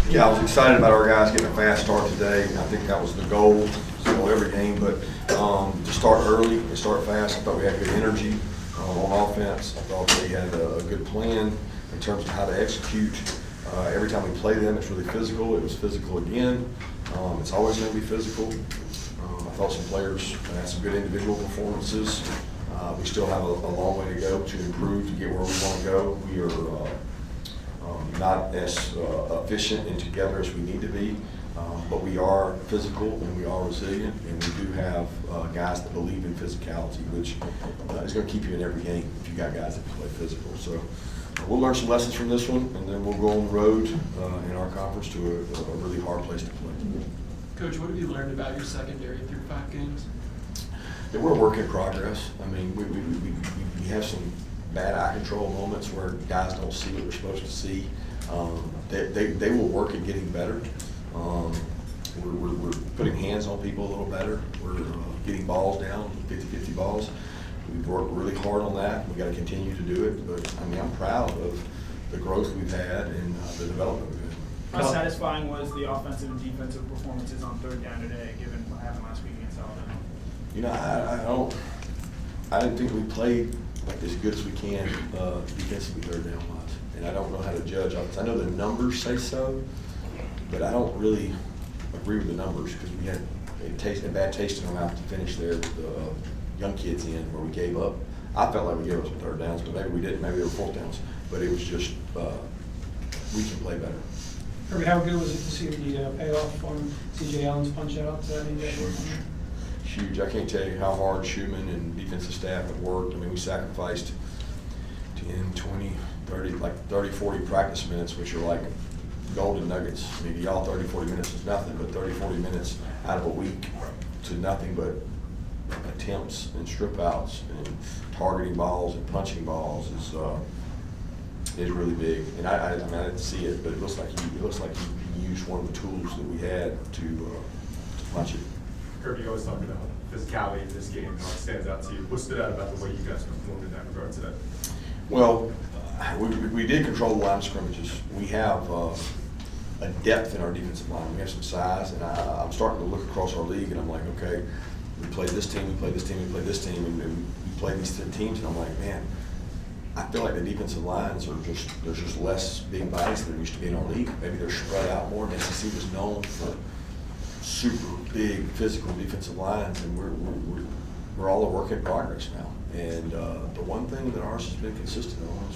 Yeah, I was excited about our guys getting a fast start today. I think that was the goal, every game, but to start early and start fast, I thought we had good energy on offense. I thought they had a good plan in terms of how to execute. Every time we play them, it's really physical. It was physical again. It's always going to be physical. I thought some players had some good individual performances. We still have a long way to go to improve to get where we want to go. We are not as efficient and together as we need to be, but we are physical and we are resilient, and we do have guys that believe in physicality, which is going to keep you in every game if you got guys that play physical. So we'll learn some lessons from this one, and then we'll go on the road in our conference to a really hard place to play. Coach, what have you learned about your secondary through 5 games? Yeah, we're a work in progress. I mean, we have some bad eye control moments where guys don't see what they're supposed to see. They will work at getting better. We're putting hands on people a little better. We're getting balls down, 50-50 balls. We've worked really hard on that. We've got to continue to do it. But I mean, I'm proud of the growth we've had and the development we've had. How satisfying was the offensive and defensive performances on 3rd down today, given what happened last week against Alabama? You know, I didn't think we played like as good as we can defensively 3rd down wise, and I don't know how to judge offense. I know the numbers say so, but I don't really agree with the numbers because we had a bad taste in our mouth to finish there with the young kids in where we gave up. I felt like we gave up some 3rd downs, but maybe we didn't. Maybe they were 4th downs, but it was just we can play better. Kirby, how good was it to see the payoff on C.J. Allen's punch out? Huge. I can't tell you how hard Schumann and defensive staff have worked. I mean, we sacrificed 10, 20, 30, like 30, 40 practice minutes, which are like golden nuggets. I mean, y'all 30, 40 minutes is nothing, but 30, 40 minutes out of a week to nothing but attempts and strip outs and targeting balls and punching balls is really big. And I mean, I didn't see it, but it looks like he used one of the tools that we had to punch it. Kirby, you always talk about physicality in this game and how it stands out to you. What stood out about the way you guys performed in that regard today? Well, we did control the line of scrimmages. We have a depth in our defensive line. We have some size, and I'm starting to look across our league, and I'm like, okay, we played this team, we played this team, we played this team, and we played these 10 teams, and I'm like, man, I feel like the defensive lines there's just less big bodies than there used to be in our league. Maybe they're spread out more. And SEC was known for super big physical defensive lines, and we're all a work in progress now. And the one thing that ours has been consistent on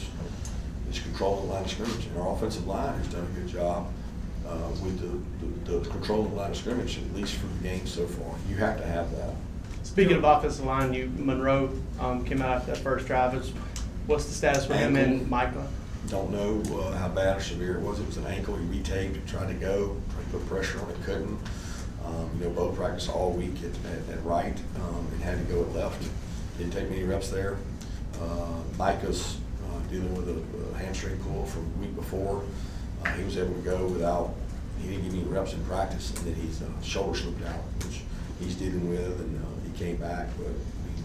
is controlling the line of scrimmage. And our offensive line has done a good job with the control of the line of scrimmage, at least for the game so far. You have to have that. Speaking of offensive line, Monroe came out after that first drive. What's the status with him and Micah? Don't know how bad or severe it was. It was an ankle. He retaped, tried to go, tried to put pressure on it, couldn't. Both practiced all week at right and had to go at left. Didn't take many reps there. Micah's dealing with a hamstring pull from the week before. He was able to go without, he didn't get any reps in practice, and then his shoulder slipped out, which he's dealing with, and he came back. But I mean,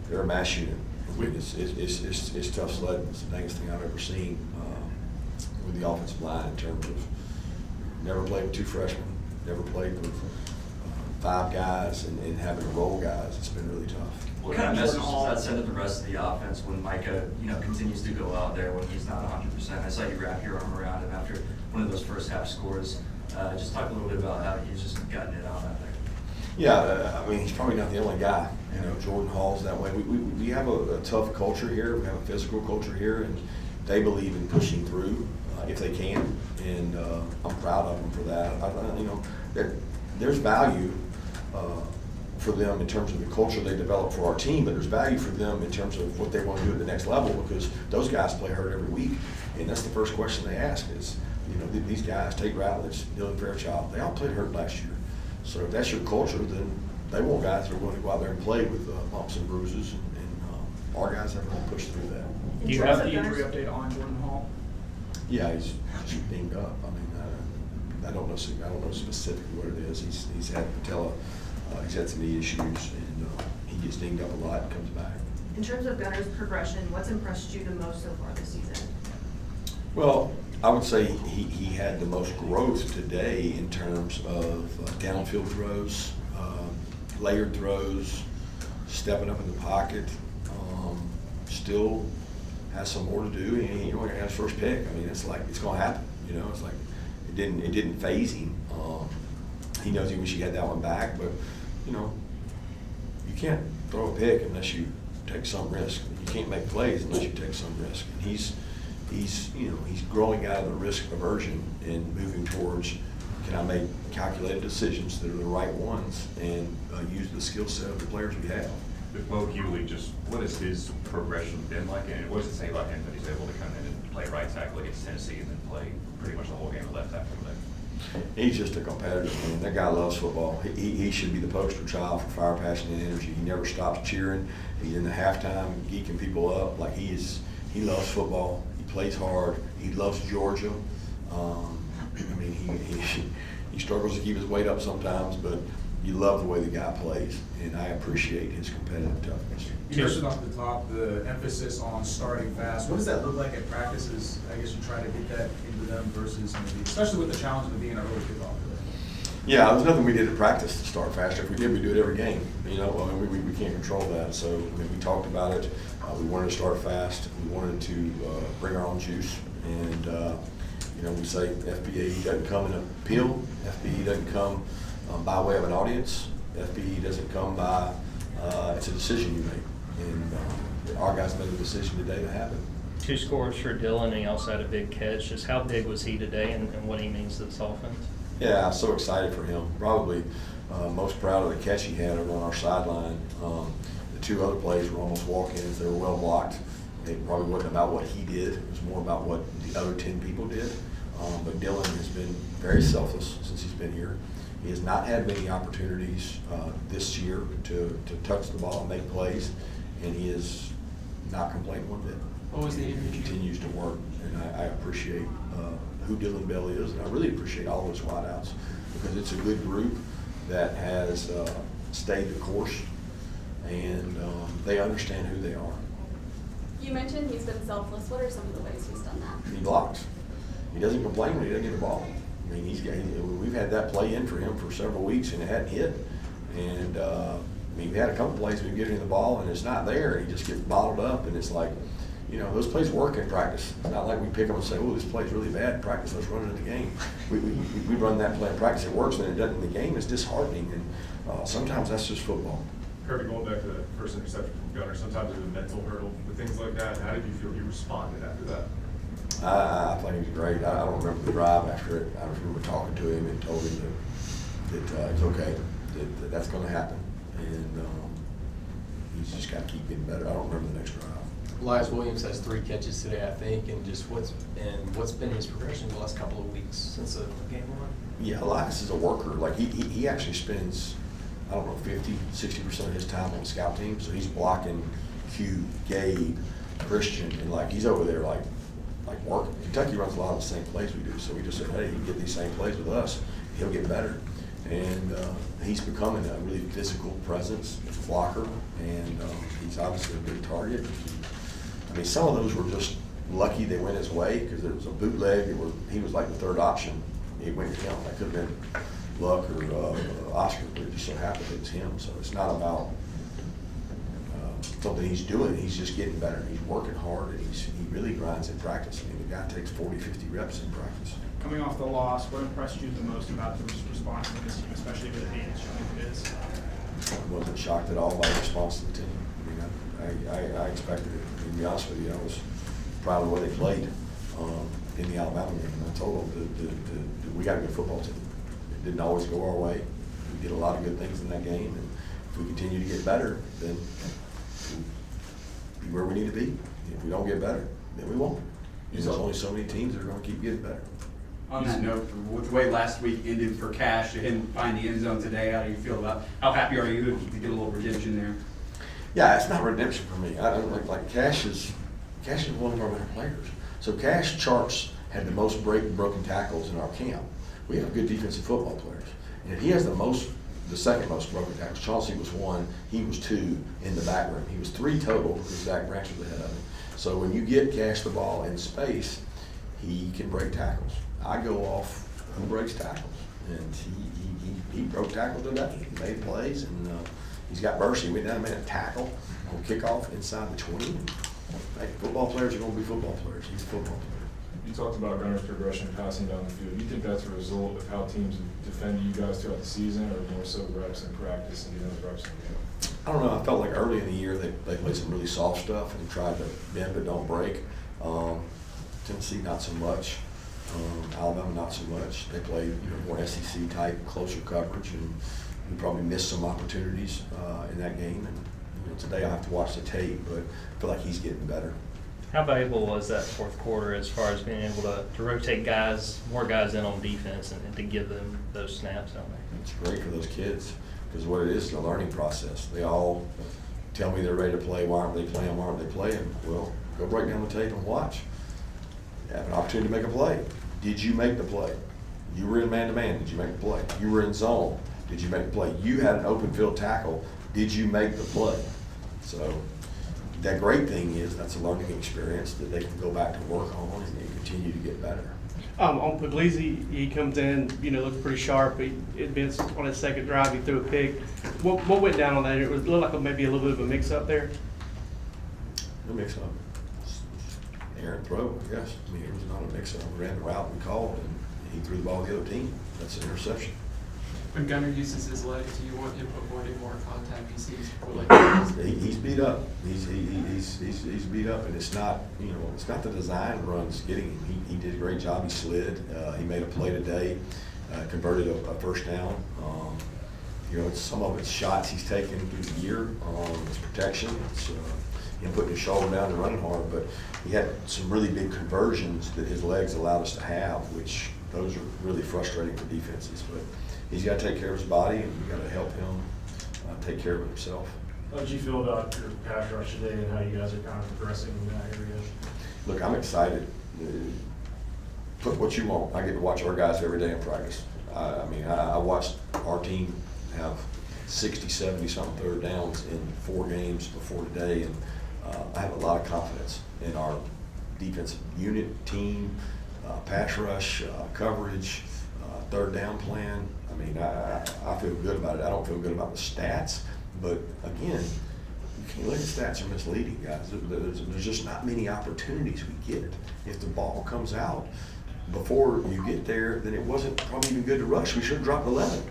they're a mass unit. It's tough sledding. It's the dangest thing I've ever seen with the offensive line in terms of never played with 2 freshmen, never played with 5 guys, and having to roll guys. It's been really tough. What kind of message does that send to the rest of the offense when Micah, continues to go out there when he's not 100%? I saw you wrap your arm around him after one of those first half scores. Just talk a little bit about how he's just gotten it out there. Yeah, I mean, he's probably not the only guy. Jordan Hall's that way. We have a tough culture here. We have a physical culture here, and they believe in pushing through if they can. And I'm proud of them for that. There's value for them in terms of the culture they develop for our team, but there's value for them in terms of what they want to do at the next level, because those guys play hurt every week, and that's the first question they ask is, these guys, Tate Ratledge, Dylan Fairchild, they all played hurt last year. So if that's your culture, then they want guys that are going to go out there and play with bumps and bruises, and our guys have really pushed through that. Do you have the injury update on Jordan Hall? Yeah, he's just dinged up. I mean, I don't know specifically what it is. He's had patella. He's had some knee issues, and he gets dinged up a lot and comes back. In terms of Gunner's progression, what's impressed you the most so far this season? Well, I would say he had the most growth today in terms of downfield throws, layered throws, stepping up in the pocket. Still has some more to do. He only got his first pick. I mean, it's like it's going to happen. You know, it's like it didn't faze him. He knows he wish he had that one back, but you know, you can't throw a pick unless you take some risk. You can't make plays unless you take some risk. And he's growing out of the risk aversion and moving towards, can I make calculated decisions that are the right ones and use the skill set of the players we have. With Mo Hewley, just what has his progression been like, and what does it say about him that he's able to come in and play right tackle against Tennessee and then play pretty much the whole game at left tackle there? He's just a competitor, man. That guy loves football. He should be the poster child for fire, passion, and energy. He never stops cheering. He's in the halftime geeking people up. Like he loves football. He plays hard. He loves Georgia. I mean, he struggles to keep his weight up sometimes, but you love the way the guy plays, and I appreciate his competitive toughness. You mentioned off the top the emphasis on starting fast. What does that look like at practices? I guess you try to get that into them versus maybe, especially with the challenge of being an early kickoff. Yeah, there's nothing we did at practice to start faster. If we did, we do it every game. You know, I mean, we can't control that. So, I mean, we talked about it. We wanted to start fast. We wanted to bring our own juice. And, you know, we say FBA doesn't come in a pill. FBE doesn't come by way of an audience. FBE doesn't come by, it's a decision you make. And our guys made a decision today to have it. 2 scores for Dylan, and he also had a big catch. Just how big was he today and what he means to this offense? Yeah, I'm so excited for him. Probably most proud of the catch he had over on our sideline. The 2 other plays were almost walk-ins. They were well blocked. It probably wasn't about what he did. It was more about what the other 10 people did. But Dylan has been very selfless since he's been here. He has not had many opportunities this year to touch the ball and make plays, and he is not complaining one bit. What was the interview? He continues to work, and I appreciate who Dylan Bell is, and I really appreciate all those wideouts because it's a good group that has stayed the course, and they understand who they are. You mentioned he's been selfless. What are some of the ways he's done that? He blocks. He doesn't complain when he doesn't get the ball. I mean, we've had that play in for him for several weeks, and it hadn't hit. And I mean, we had a couple plays we get him the ball, and it's not there. He just gets bottled up, and it's like, you know, those plays work in practice. It's not like we pick them and say, "Oh, this play's really bad in practice. Let's run it in the game." We run that play in practice. It works, and it doesn't in the game. It's disheartening, and sometimes that's just football. Kirby, going back to that first interception from Gunner, sometimes there's a mental hurdle with things like that. How did you feel he responded after that? I think he was great. I don't remember the drive after it. I remember talking to him and told him that it's okay, that that's going to happen, and he's just got to keep getting better. I don't remember the next drive. Elias Williams has 3 catches today, I think, and just what's been his progression the last couple of weeks since the game 1? Yeah, Elias is a worker. Like he actually spends, I don't know, 50-60% of his time on the scout team. So he's blocking Q, Gabe, Christian, and like he's over there like working. Kentucky runs a lot of the same plays we do, so we just said, hey, you can get these same plays with us, he'll get better. And he's becoming a really physical presence, blocker, and he's obviously a big target. I mean, some of those were just lucky they went his way because it was a bootleg. He was like the 3rd option. It went to him. That could have been luck or Oscar, but it just so happened it was him. So it's not about something he's doing. He's just getting better. He's working hard, and he really grinds in practice. I mean, the guy takes 40-50 reps in practice. Coming off the loss, what impressed you the most about the response from this team, especially with it being as young as it is? I wasn't shocked at all by the response to the team. I mean, I expected it. To be honest with you, I was proud of the way they played in the Alabama game. And I told them we got a good football team. It didn't always go our way. We did a lot of good things in that game, and if we continue to get better, then we'll be where we need to be. If we don't get better, then we won't. There's only so many teams that are going to keep getting better. On that note, with the way last week ended for Cash, they didn't find the end zone today. How do you feel about? How happy are you to get a little redemption there? Yeah, it's not redemption for me. I don't like Cash is one of our better players. So Cash Charts had the most broken tackles in our camp. We have good defensive football players, and if he has the second most broken tackles, Chauncey was 1, he was 2 in the back room. He was 3 total because Zach Branch was ahead of him. So when you get Cash the ball in space, he can break tackles. I go off who breaks tackles, and he broke tackles today. He made plays, and he's got burst. He went down and made a tackle on kickoff inside the 20. And, hey, football players are going to be football players. He's a football player. You talked about Gunner's progression passing down the field. Do you think that's a result of how teams defend you guys throughout the season, or more so reps in practice and getting those reps in the game? I don't know. I felt like early in the year they played some really soft stuff and tried to bend but don't break. Tennessee not so much. Alabama not so much. They played more SEC type, closer coverage, and we probably missed some opportunities in that game. And today I have to watch the tape, but I feel like he's getting better. How valuable was that fourth quarter as far as being able to rotate guys, more guys in on defense, and to give them those snaps out there? It's great for those kids because what it is a learning process. They all tell me they're ready to play. Why aren't they playing? Why aren't they playing? Well, go break down the tape and watch. You have an opportunity to make a play. Did you make the play? You were in man-to-man. Did you make the play? You were in zone. Did you make the play? You had an open field tackle. Did you make the play? So that great thing is that's a learning experience that they can go back to work on and they continue to get better. On Puglisi, he comes in, looked pretty sharp. It been on his second drive, he threw a pick. What went down on that? It looked like maybe a little bit of a mix-up there. No mix-up. Aaron throw, I guess. I mean, it was not a mix-up. We ran the route we called, and he threw the ball to the other team. That's an interception. When Gunner uses his legs, do you want him avoiding more contact? He seems like He's beat up. He's beat up, and it's not it's not the design runs getting him. He did a great job. He slid. He made a play today, converted a first down. It's some of it's shots he's taken through the year. It's protection. It's him putting his shoulder down and running hard. But he had some really big conversions that his legs allowed us to have, which those are really frustrating for defenses. But he's got to take care of his body, and you got to help him take care of it himself. How did you feel about your pass rush today and how you guys are kind of progressing in that area? Look, I'm excited. Put what you want. I get to watch our guys every day in practice. I watched our team have 60, 70 something third downs in 4 games before today, and I have a lot of confidence in our defensive unit, team, pass rush, coverage, third down plan. I feel good about it. I don't feel good about the stats, but again, you can't look at stats are misleading, guys. There's just not many opportunities we get. If the ball comes out before you get there, then it wasn't probably even good to rush. We should have dropped 11.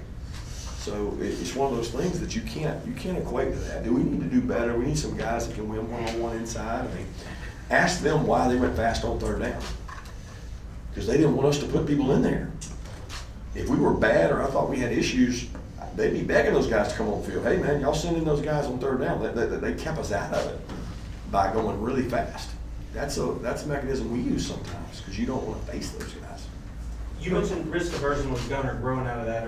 So it's one of those things that you can't equate to that. We need to do better. We need some guys that can win one-on-one inside. Ask them why they went fast on third down. Because they didn't want us to put people in there. If we were bad or I thought we had issues, they'd be begging those guys to come on the field. Hey man, y'all send in those guys on third down. They kept us out of it by going really fast. That's a mechanism we use sometimes because you don't want to face those guys. You mentioned risk aversion with Gunner growing out of that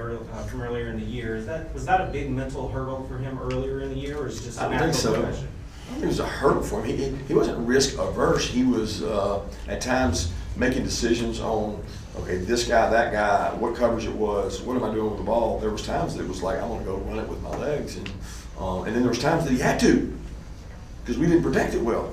from earlier in the year. Was that a big mental hurdle for him earlier in the year, or is it just a natural progression? I think it was a hurdle for him. He wasn't risk averse. He was at times making decisions on, okay, this guy, that guy, what coverage it was, what am I doing with the ball? There was times that it was like, I'm gonna go run it with my legs, and then there was times that he had to, because we didn't protect it well.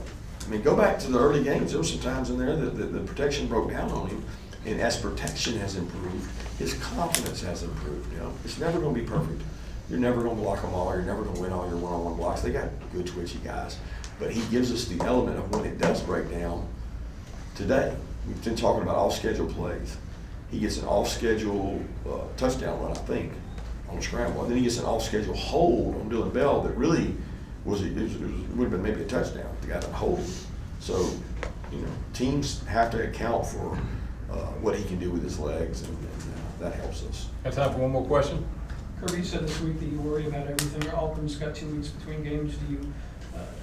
Go back to the early games. There were some times in there that the protection broke down on him, and as protection has improved, his confidence has improved. It's never gonna be perfect. You're never gonna block them all. You're never gonna win all your one-on-one blocks. They got good twitchy guys, but he gives us the element of when it does break down. Today, we've been talking about off-schedule plays. He gets an off-schedule touchdown run, I think, on a scramble. And then he gets an off-schedule hold on Dylan Bell that really would have been maybe a touchdown if the guy didn't hold him. So, teams have to account for what he can do with his legs, and that helps us. Have time for one more question? Kirby, you said this week that you worry about everything. Auburn's got 2 weeks between games.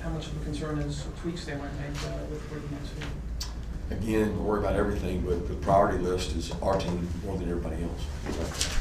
How much of a concern is tweaks they might make with the next week? Again, worry about everything, but the priority list is our team more than everybody else.